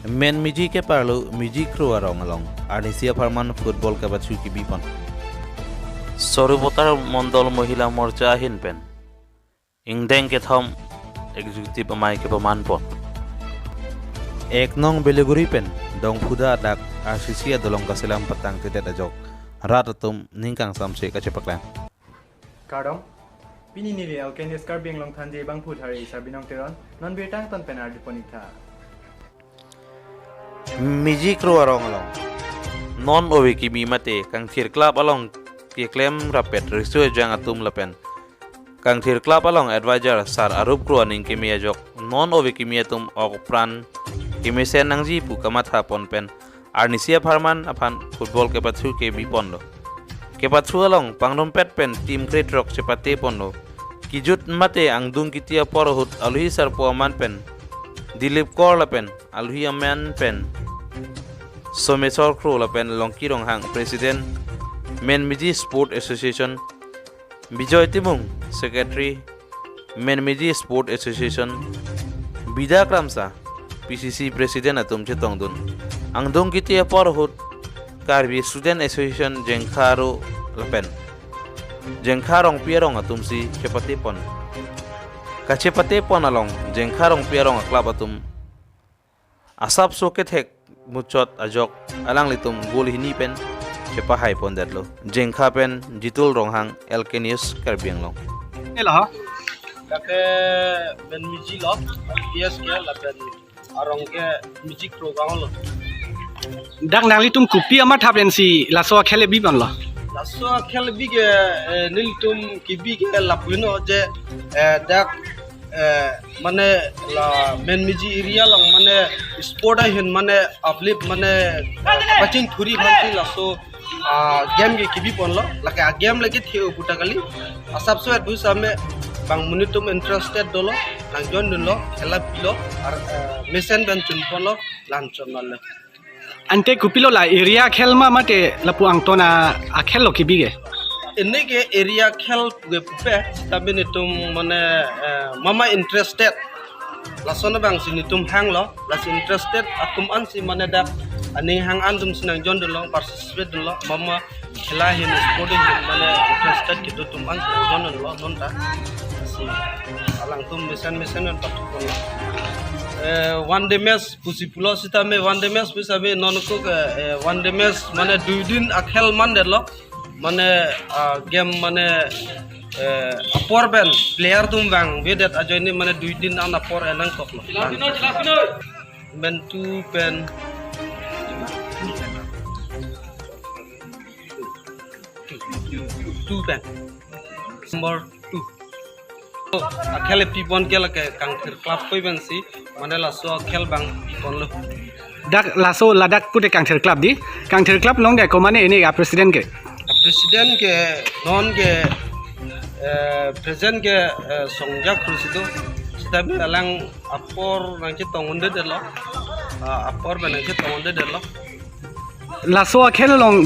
Men miji ke parlo miji kru arong along Arnisia Farman football ke bachu ki bipon Sorubotar Mondol Mohila Morcha Hinpen Ingdeng ke thom executive amai ke pamanpon ek nong beleguri pen dong phuda dak Arnisia dolong kasilam patang tidak ajok ratatum ningkang samse ka cepaklan Kardong Pini nili alkenis karbing long thanje bang phut hari sabinong teron non betang ton penar diponita miji kru arong along non owe ki mi mate kang thir club along ki claim rapet risu jang atum lapen kang thir club along advisor sar arup kru aning ki mi ajok non owe ki mi atum ok pran ki mi sen nangji pu kamatha pon pen Arnisia Farman aphan football ke pathu ke bi pondo ke pathu along pangdom pet pen team great rock sepate pondo kijut mate angdung kitia porhut alhi sar poman pen Dilip Kaur lapen alhi aman pen Somesor Kro lapen longki ronghang president Men Miji Sport Association Bijoy Timung secretary Men Miji Sport Association Bida Kramsa PCC president atum chetong dun angdong kiti porhut Karbi Student Association Jengkharo lapen Jengkharong pierong atum si chepatipon Kacepate pon along jengkharong pierong klub atum asap soket hek mucot ajok alang litum gol hini pen cepahai pon datlo jengkha pen jitul ronghang elkenius karbiang long ela kake ben miji lo yes ke la ben arong ke miji program lo dak nang litum kupi ama thaplen si laso khele bi ban lo laso khel bi ke niltum ki bi ke lapuno je dak mane la men miji area long mane sport hin mane uplift mane coaching thuri bhanti laso game ge kibi pon lo lake game lagi theu buta kali asap so bu same bang munitum interested dolo nang jon dolo khela pilo ar mission ben chun pon lo lan chon le ante kupilo la area khelma mate lapu angtona akhel lo kibi ge ini ke area khel ge pupe tabe nitum mane mama interested lasona bang sinitum hang lo las interested atum an si mane dak ani hang andum sinang jon dolo participate dolo mama khela hin sport hin mane interested kitu tum an jon dolo nonta si alang tum mission an patu kon one day match pusi pulo sita me one day match pusa me non ko one day match mane duidin akhel man delo mane game mane apor ben player tum bang vedet ajoni mane duidin an apor enang koklo ben tu pen tu pen number 2 akhele pipon kela ke kangthir club koi ben si mane la so khel bang pipon lo dak laso ladak pute kangthir club long de ko mane ene ga president ke non ke present ke songjak presido sitabi alang apor nang chitong unde de lo apor ben nang chitong unde de lo laso khel long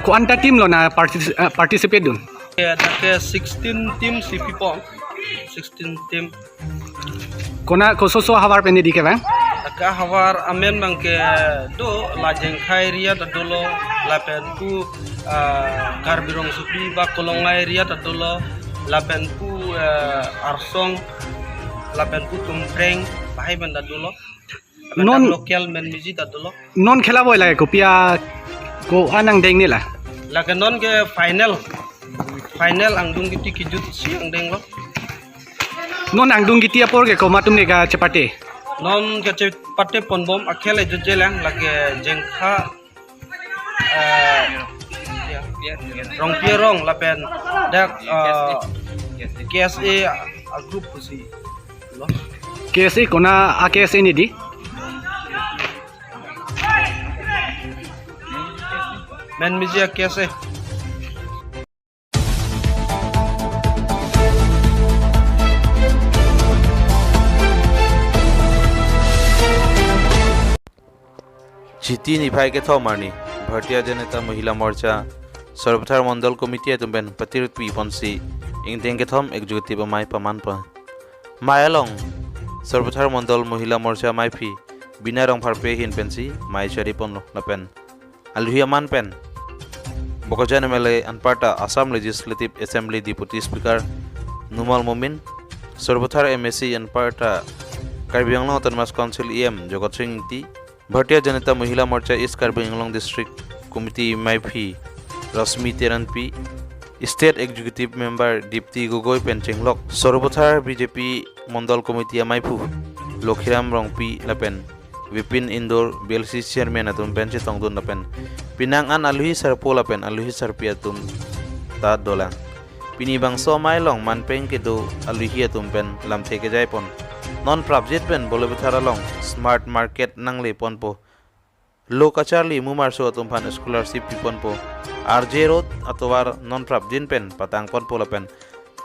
ko anta team lo na participate dun ke 16 team si pipon 16 team kona koso hawar pende dike bang ka hawar amen bang ke do la jengkhai ria dolo la pen ku karbirong supi ba kolongai ria dolo la pen ku arsong la pen ku tumpreng bahai ban dolo non local men miji dolo non khela boy la kopia ko anang deng ni la ke non ke final angdung giti kijut siang deng lo non angdung gitia por ke ko matum ne ga chapate non ke chapate ponbom akhele jejelang lage jengkha rong pierong lapen dak KSA a group pusi lo KSA kona AKSA ni di men miji KSA Chiti ni phai ke thomarni Bhartiya Janata Mahila Morcha Sarvthar Mandal Committee tumben patirut pi ponsi ingteng ke thom executive mai paman pa Mayalong Sarvthar Mandal Mahila Morcha mai phi bina rong pharpe hin pensi mai chari pon lapen aluhi aman pen bokojan MLA anparta Assam Legislative Assembly Deputy Speaker Numal Momin Sorbothar MSc anparta Karbi Anglong Autonomous Council EM Jogot Singh Ti Bharatiya Janata Mahila Morcha East Karbi Anglong District Committee MIP Rasmi Teran P State Executive Member Dipti Gogoi Penchenglok Sorbothar BJP Mondal Committee MIP Lokhiram Rongpi Lapen Vipin Indor BLC Chairman Atum Benche Tongdun Lapen Pinang An Aluhi Sarpo Lapen Aluhi Sarpi Atum Ta Dolang Pini Bangso Mailong Manpeng Kedo Aluhi Atum Pen Lamte Ke Jaipon Non Prabjit Pen Bolebithara Long Smart Market Nangle Ponpo Lokacharli Mumarso Atum Pan Scholarship Ponpo RJ Road Atowar Non Prabjin Pen Patang Ponpo Lapen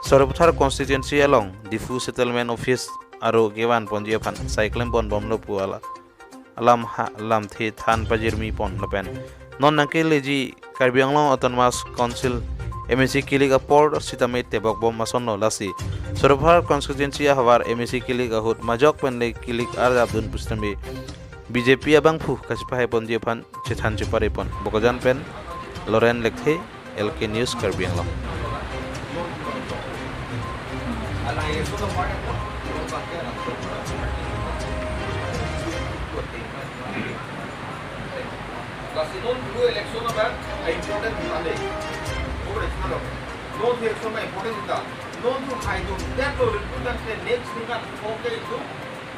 Sorbothar Constituency Along Difu Settlement Office Aro Gewan Ponjia Pan Cycling Pon Bomlo Puala Alam Ha Alam The Than Pajirmi Pon Lapen Non Nangke Leji Karbi Anglong Autonomous Council MSc Kilik Apor Sitamit Tebok Bom Masono Lasi Sorbothar Constituency Hawar MSc Kilik Ahut Majok Penle Kilik Ar Abdun Pustambi BJP Abang Phu Kaspahe Ponjia Pan Chethan Chupare Pon Bokojan Pen Loren Lekhe LK News Karbi Anglong non dulu election apa important tadi over itu non election apa important itu non tu high tu dia tu rekrutmen ke next tingkat oke itu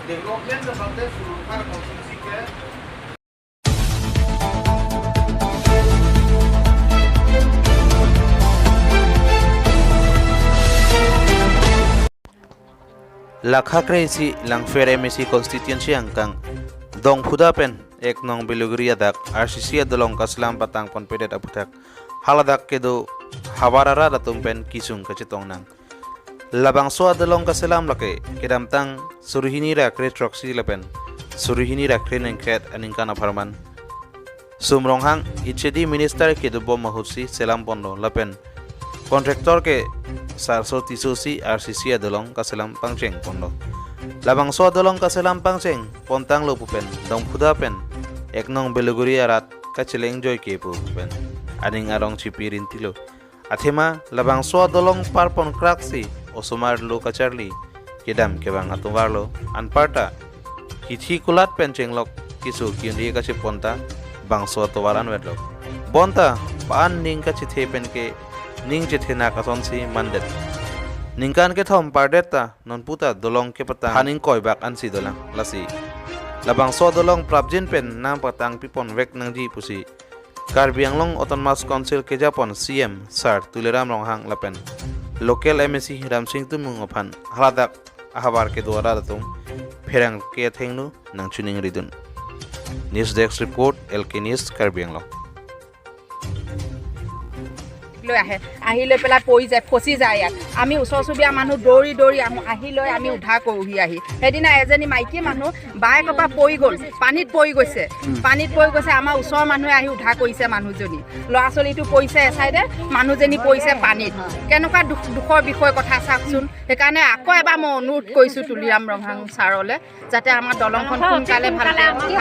development the content suruh kan konstitusi ke Lakha Crazy Langfer MSc Constituency Angkang Dong Phuda Pen Ek Nong Belugri Adak RCC Adolong Kaslam Patang Pon Pedet Aputak Haladak Kedo Hawarara Datum Pen Kisung Kacitong Nang Labang So Adolong Kasalam Lake Kedam Tang Suruhini Rakre Troxy Lepen Suruhini Rakre Nengket Aningkan Aparman Sumrong Hang HD Minister Kedo Bom Mahutsi Selam Pondo Lepen Kontraktor ke Sarso Tisusi RCC Adolong Kasalam Pangcheng Pondo Labang So Adolong Kasalam Pangcheng Pontang Lopupen Dong Phuda Pen Ek Nong Beluguri Arat Kacheleng Joy Kepu Pen Aning Arong Chipirin Tilo Athema Labang So Adolong Parpon Kraksi Osomar Lo Kacharli Kedam Kebang Atuwarlo Anparta Hithi Kulat Penchenglok Kisu Kyundi Kachi Ponta Bang So Atuwaran Wedlok Bonta Paan Ning Kachithe Pen ke Ning Chithena Kasonsi Mandet Ningkan ke thom pardeta non puta dolong ke patang haning koi bak ansi dolang lasi labang so dolong prabjin pen nang patang pipon wek nang ji pusi Karbi Anglong Autonomous Council ke Japon CM Sar Tuleram Ronghang Lapen Local MSc Ram Singh Tumung Ophan Haladak Ahabar ke Dwara Datum Pherang ke Thengnu nang Chuning Ridun News Desk Report LK News Karbi Anglong লৈ আহে আহি লৈ পেলাই পৰি যায় ফচি যায় ইয়াত আমি ওচৰ চুবুৰীয়া মানুহ দৌৰি দৌৰি আহোঁ আহি লৈ আমি উদ্ধাৰ কৰোঁহি আহি সেইদিনা এজনী মাইকী মানুহ বায়েকৰ পৰা পৰি গ'ল পানীত পৰি গৈছে আমাৰ ওচৰৰ মানুহে আহি উদ্ধাৰ কৰিছে মানুহজনী ল'ৰা ছোৱালীটো পৰিছে এচাইডে মানুহজনী পৰিছে পানীত কেনেকুৱা দুখৰ বিষয় কথা চাওকচোন সেইকাৰণে আকৌ এবাৰ মই অনুৰোধ কৰিছোঁ তুলিৰাম ৰংহাং ছাৰলৈ যাতে আমাৰ দলংখন সোনকালে ভালকৈ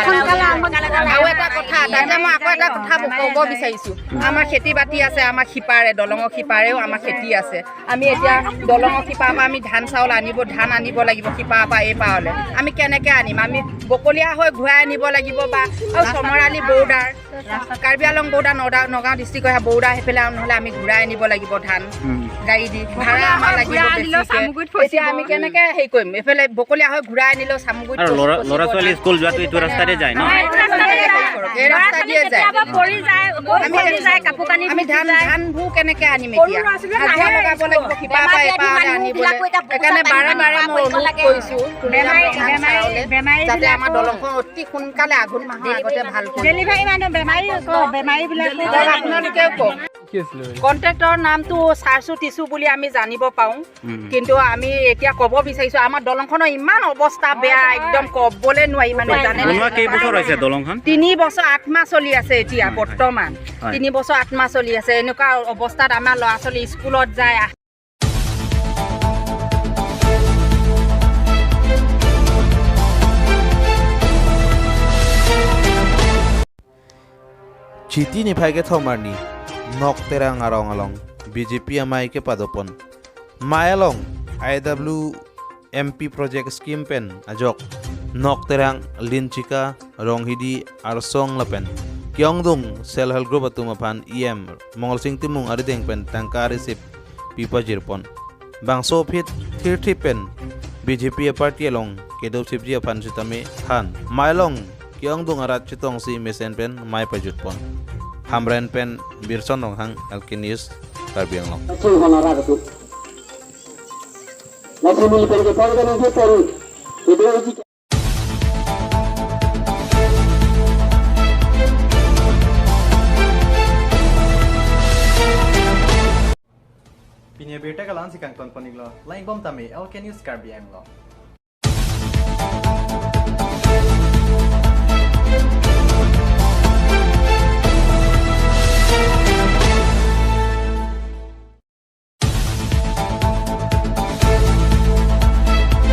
আৰু এটা কথা তাতে মই আকৌ এটা কথা ক'ব বিচাৰিছোঁ আমাৰ খেতি বাতি আছে আমাৰ দলঙৰ শিপাৰেও আমাৰ খেতি আছে আমি এতিয়া দলঙৰ শিপাৰ পৰা আমি ধান আনিব লাগিব শিপাৰ পৰা এই পাৰলৈ আমি কেনেকৈ আনিম আমি বকলীয়া হৈ ঘূৰাই আনিব লাগিব বা আৰু চমৰালি বৰ্ডাৰ কাৰ্বি আলং বৰ্ডাৰ নগাঁও ডিষ্ট্ৰিক্ট হয় বৰ্ডাৰ সেইফালে নহ'লে আমি ঘূৰাই আনিব লাগিব ধান গাড়ী দি ভাড়া আমাৰ লাগিব এতিয়া আমি কেনেকৈ হেৰি কৰিম এইফালে বকলীয়া হৈ ঘূৰাই আনিলেও চামগুৰিত ল'ৰা ছোৱালী স্কুল যোৱাটো এইটো ৰাস্তাতে যায় ন এই ৰাস্তা দিয়ে যায় আমি ধানবোৰ কেনেকৈ আনিম এতিয়া হাজিৰা লগাব লাগিব শিপাৰ পৰা এপাৰলৈ আনিবলৈ সেইকাৰণে বাৰে বাৰে মই অনুৰোধ কৰিছোঁ যাতে আমাৰ দলংখন অতি সোনকালে আঘোণ মাহৰ আগতে ভাল আপোনালোকেও কওক কণ্ট্ৰেক্টৰৰ নামটো চাৰচু টিচু বুলি আমি জানিব পাওঁ কিন্তু আমি এতিয়া ক'ব বিচাৰিছোঁ আমাৰ দলংখনৰ ইমান অৱস্থা বেয়া একদম ক'বলৈ নোৱাৰি মানে জানে 3 বছৰ 8 মাহ চলি আছে এতিয়া বৰ্তমান 3 বছৰ 8 মাহ চলি আছে এনেকুৱা অৱস্থাত আমাৰ ল'ৰা ছোৱালী স্কুলত যায় Chiti ni phai ke thomarni nok terang arong along BJP amai ke padopon Mayalong IWMP project scheme pen ajok nok terang linchika ronghidi arsong lapen kyongdung self help group atum aphan EM mongol sing timung arideng pen tangka receive pipa jirpon bangso phit thirthi pen BJP party along kedop sipji aphan sitame han Mayalong kyongdung arat chitong si mesen pen mai pajutpon hamren pen birson dong hang alkinius karbiang long Pinya berita kalan si kang ton panig lo, lain bom tami, LK News Karbiang lo.